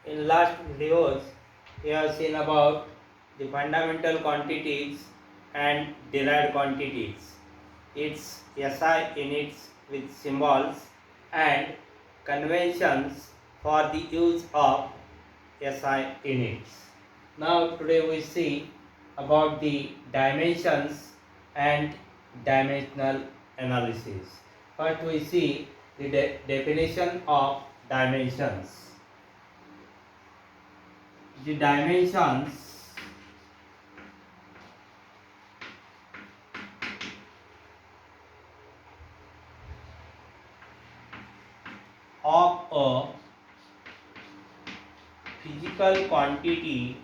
In last videos, we have seen about the fundamental quantities and derived quantities, its SI units with symbols and conventions for the use of SI units. Now today we see about the dimensions and dimensional analysis. First we see the definition of dimensions. The dimensions of a physical quantity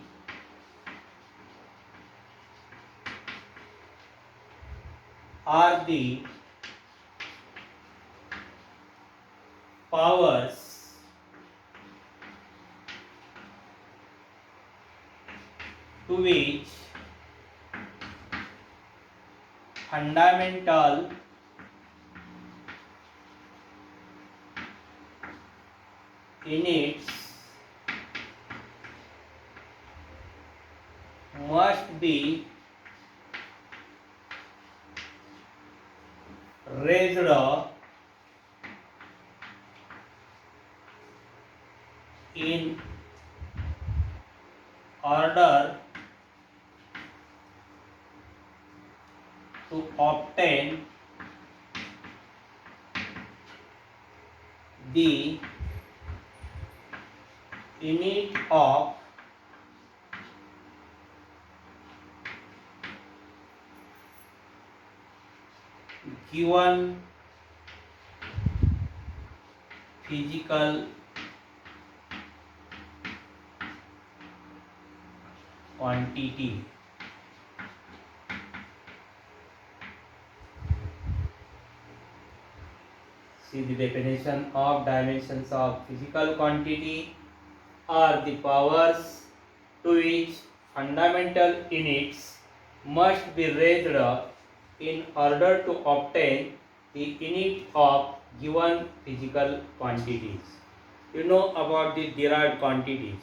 are the powers to which fundamental units must be raised in order to obtain the unit of given physical quantity. See the definition of dimensions of physical quantity are the powers to which fundamental units must be raised in order to obtain the unit of given physical quantities. You know about the derived quantities.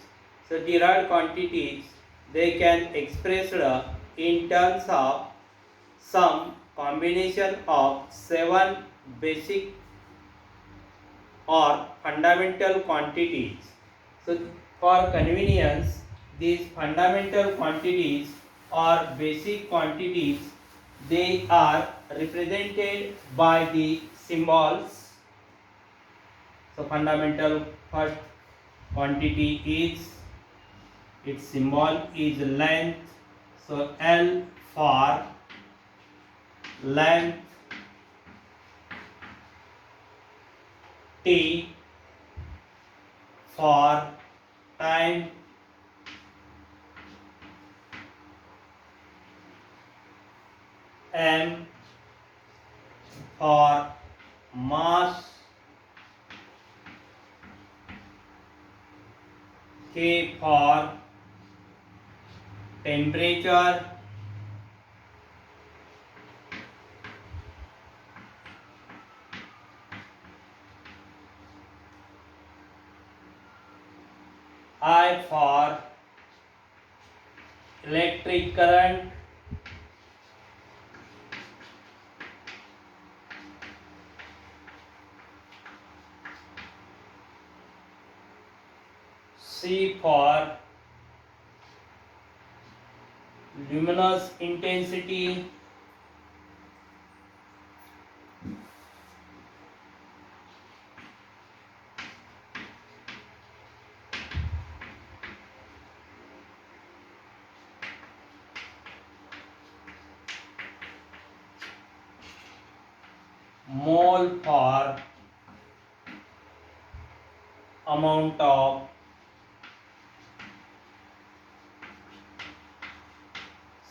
So derived quantities, they can expressed in terms of some combination of 7 basic or fundamental quantities. So for convenience, these fundamental quantities or basic quantities, they are represented by the symbols. So fundamental first quantity is, its symbol is length. So L for length, T for time, M for mass, K for temperature, I for electric current, C for luminous intensity, mole for amount of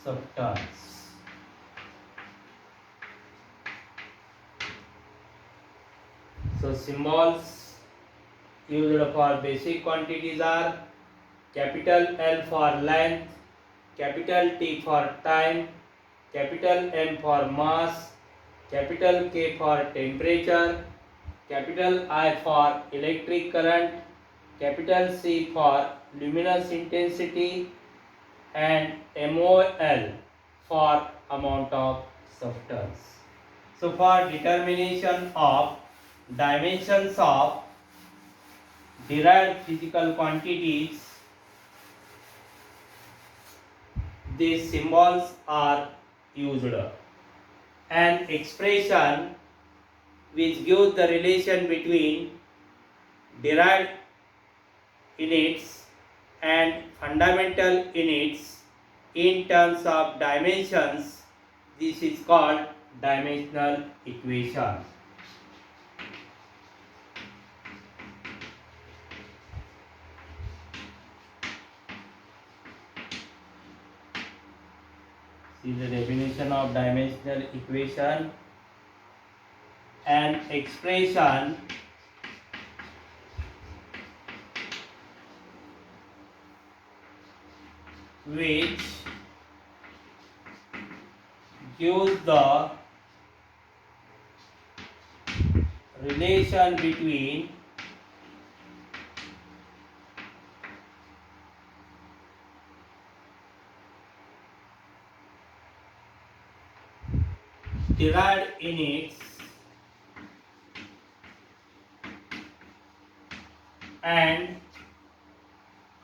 substance. So symbols used for basic quantities are capital L for length, capital T for time, capital M for mass, capital K for temperature, capital I for electric current, capital C for luminous intensity, and MOL for amount of substance. So for determination of dimensions of derived physical quantities, these symbols are used. An expression which gives the relation between derived units and fundamental units in terms of dimensions, this is called dimensional equation. See the definition of dimensional equation: an expression which gives the relation between derived units and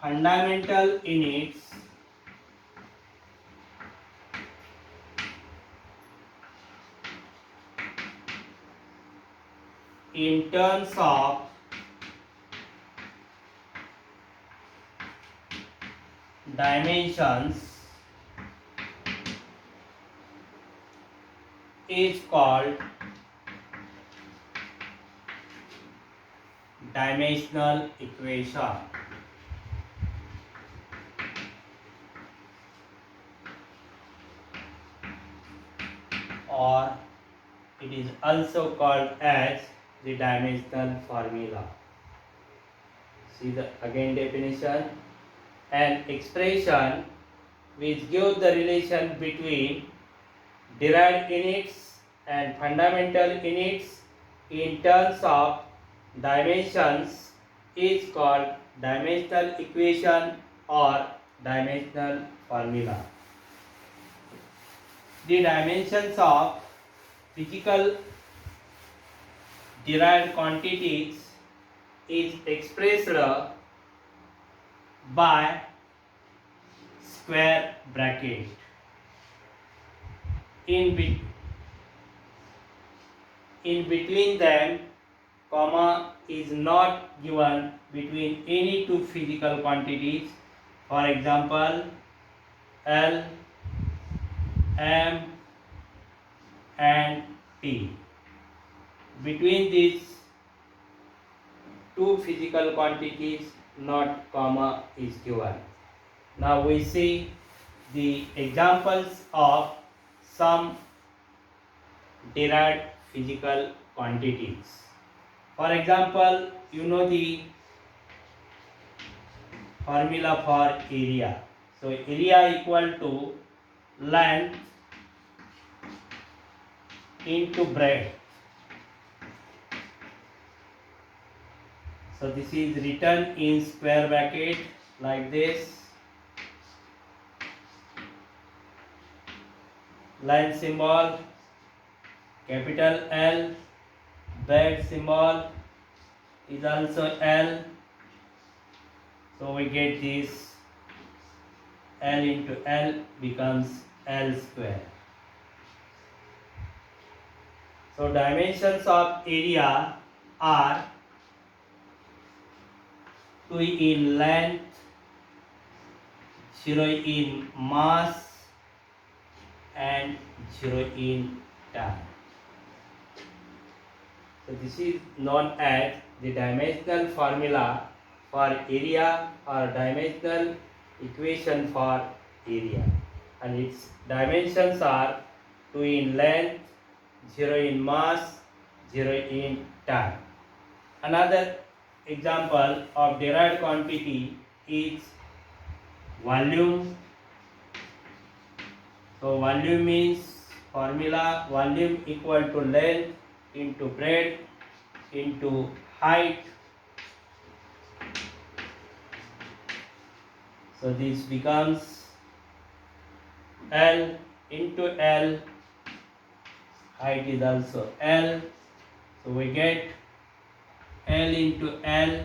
fundamental units in terms of dimensions is called dimensional equation. Or it is also called as the dimensional formula. See the again definition: an expression which gives the relation between derived units and fundamental units in terms of dimensions is called dimensional equation or dimensional formula. The dimensions of physical derived quantities is expressed by square bracket. In between them, comma is not given between any two physical quantities. For example, L, M and T. Between these two physical quantities, not comma is given. Now we see the examples of some derived physical quantities. For example, you know the formula for area. So area equal to length into breadth. So this is written in square bracket like this. Line symbol, capital L, breadth symbol is also L. So we get this L into L becomes L square. So dimensions of area are 2 in length, 0 in mass and 0 in time. So this is known as the dimensional formula for area or dimensional equation for area, and its dimensions are 2 in length, 0 in mass, 0 in time. Another example of derived quantity is volume. So volume means formula volume equal to length into breadth into height So this becomes L into L, height is also L, so we get L into L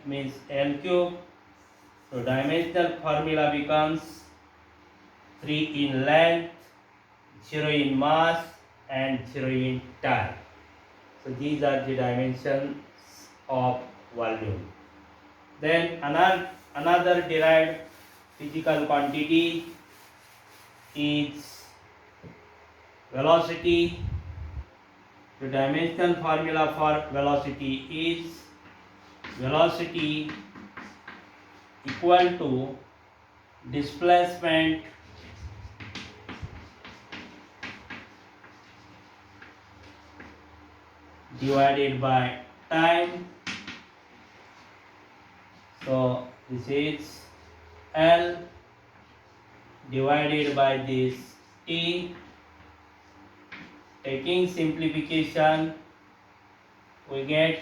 means L cube. So dimensional formula becomes 3 in length, 0 in mass and 0 in time. So these are the dimensions of volume. Then another derived physical quantity is velocity. The dimensional formula for velocity is velocity equal to displacement divided by time. So this is L divided by this T. Taking simplification, we get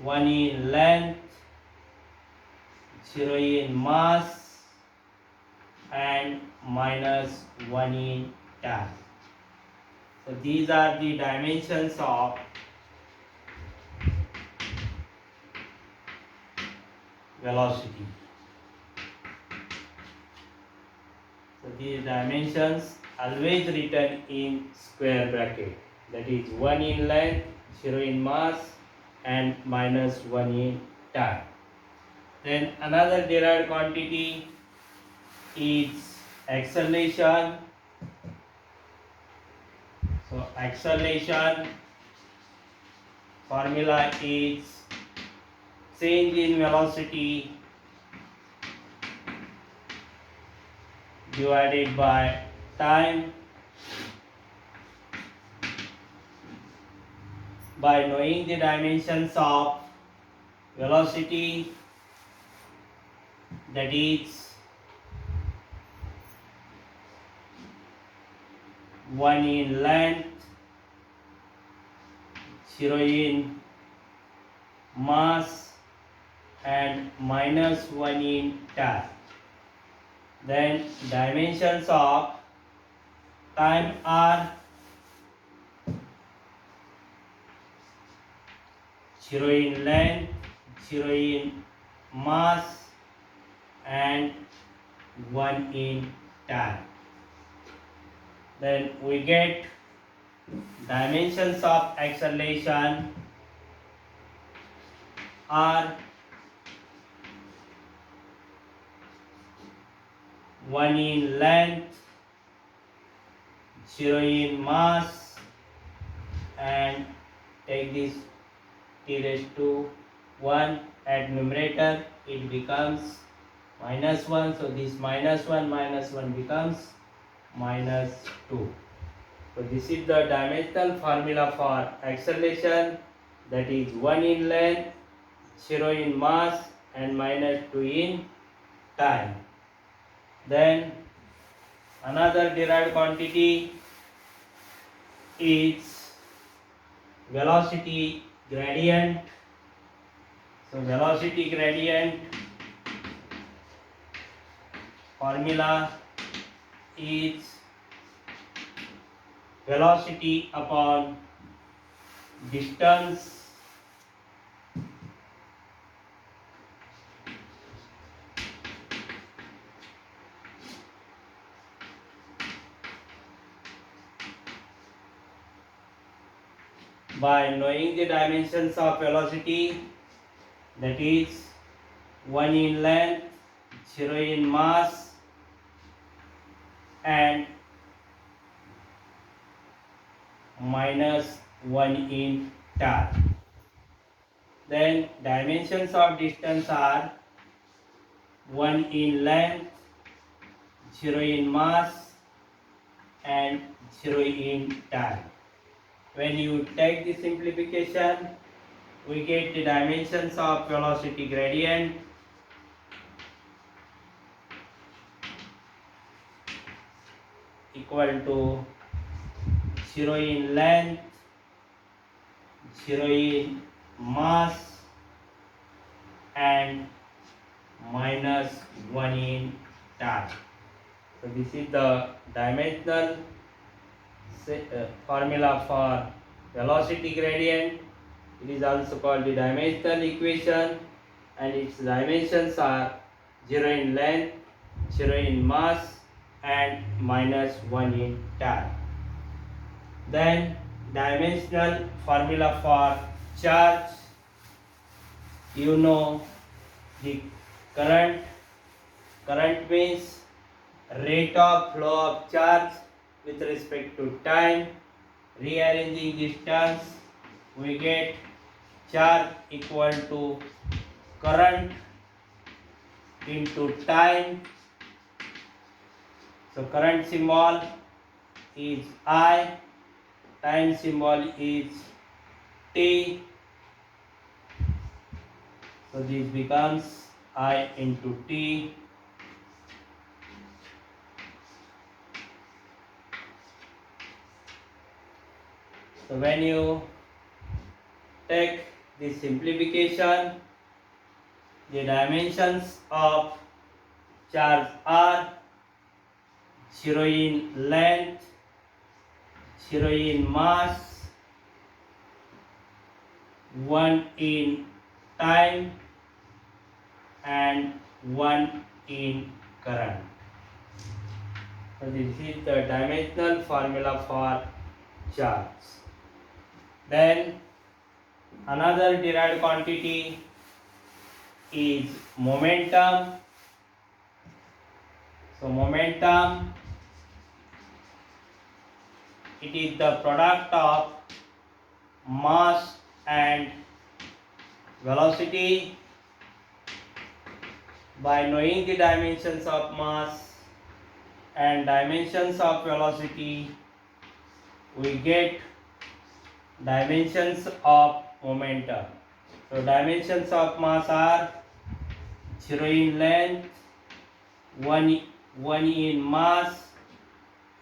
1 in length, 0 in mass and minus 1 in time. So these are the dimensions of velocity. So these dimensions always written in square bracket, that is 1 in length, 0 in mass and minus 1 in time. Then another derived quantity is acceleration. So acceleration formula is change in velocity divided by time. By knowing the dimensions of velocity, that is 1 in length, 0 in mass and minus 1 in time. Then dimensions of time are 0 in length, 0 in mass and 1 in time. Then we get dimensions of acceleration are 1 in length, 0 in mass and take this t raised to 1 at numerator, it becomes minus 1. So this minus 1 becomes minus 2. So this is the dimensional formula for acceleration, that is 1 in length, 0 in mass and minus 2 in time. Then another derived quantity is velocity gradient. So velocity gradient formula is velocity upon distance by knowing the dimensions of velocity, that is 1 in length, 0 in mass and minus 1 in time. Then dimensions of distance are 1 in length, 0 in mass and 0 in time. When you take the simplification, we get the dimensions of velocity gradient equal to 0 in length, 0 in mass and minus 1 in time. So this is the dimensional formula for velocity gradient. It is also called the dimensional equation, and its dimensions are 0 in length, 0 in mass, and minus 1 in time. Then dimensional formula for charge, you know the current. Current means rate of flow of charge with respect to time. Rearranging these terms, we get charge equal to current into time. So current symbol is I, time symbol is T. So this becomes I into T. So when you take this simplification, the dimensions of charge are 0 in length, 0 in mass, 1 in time, and 1 in current. So this is the dimensional formula for charge. Then another derived quantity is momentum. So momentum, it is the product of mass and velocity. By knowing the dimensions of mass and dimensions of velocity, we get dimensions of momentum. So dimensions of mass are 0 in length, 1 in mass,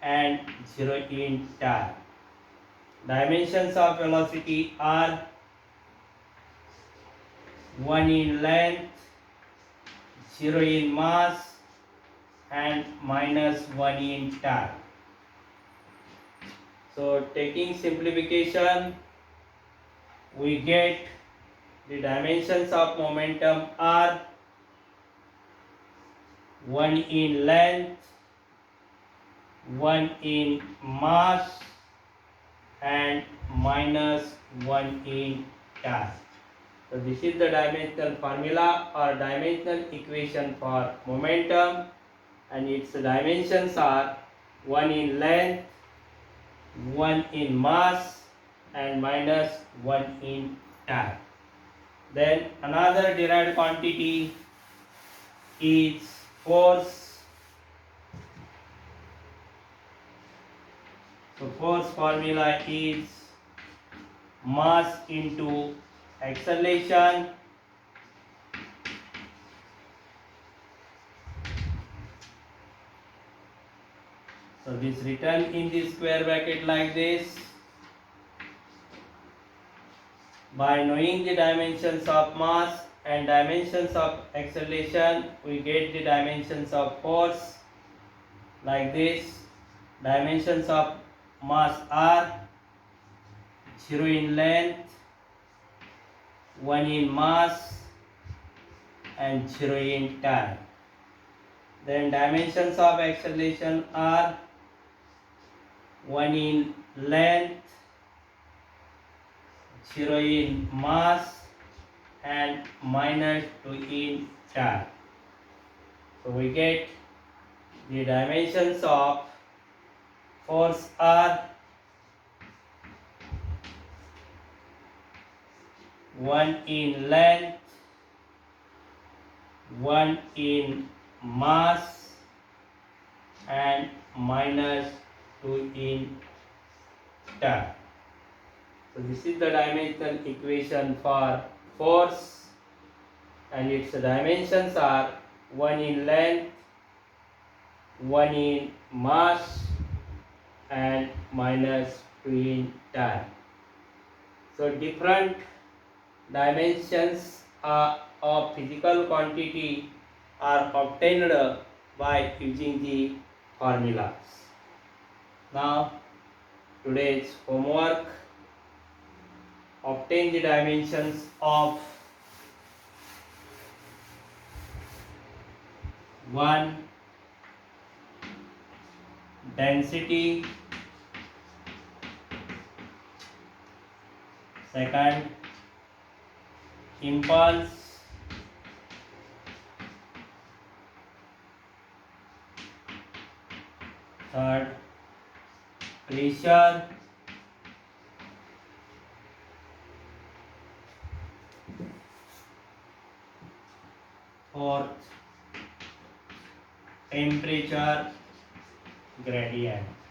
and 0 in time. Dimensions of velocity are 1 in length, 0 in mass, and minus 1 in time. So taking simplification, we get the dimensions of momentum are 1 in length, 1 in mass, and minus 1 in time. So this is the dimensional formula or dimensional equation for momentum, and its dimensions are 1 in length, 1 in mass, and minus 1 in time. Then another derived quantity is force. So force formula is mass into acceleration. So this written in the square bracket like this. By knowing the dimensions of mass and dimensions of acceleration, we get the dimensions of force like this. Dimensions of mass are 0 in length, 1 in mass, and 0 in time. Then dimensions of acceleration are 1 in length, 0 in mass, and minus 2 in time. So we get the dimensions of force are 1 in length, 1 in mass, and minus 2 in time. So this is the dimensional equation for force, and its dimensions are 1 in length, 1 in mass, and minus 2 in time. So different dimensions of physical quantity are obtained by using the formulas. Now, today's homework: obtain the dimensions of one density, second impulse, third pressure, fourth temperature gradient.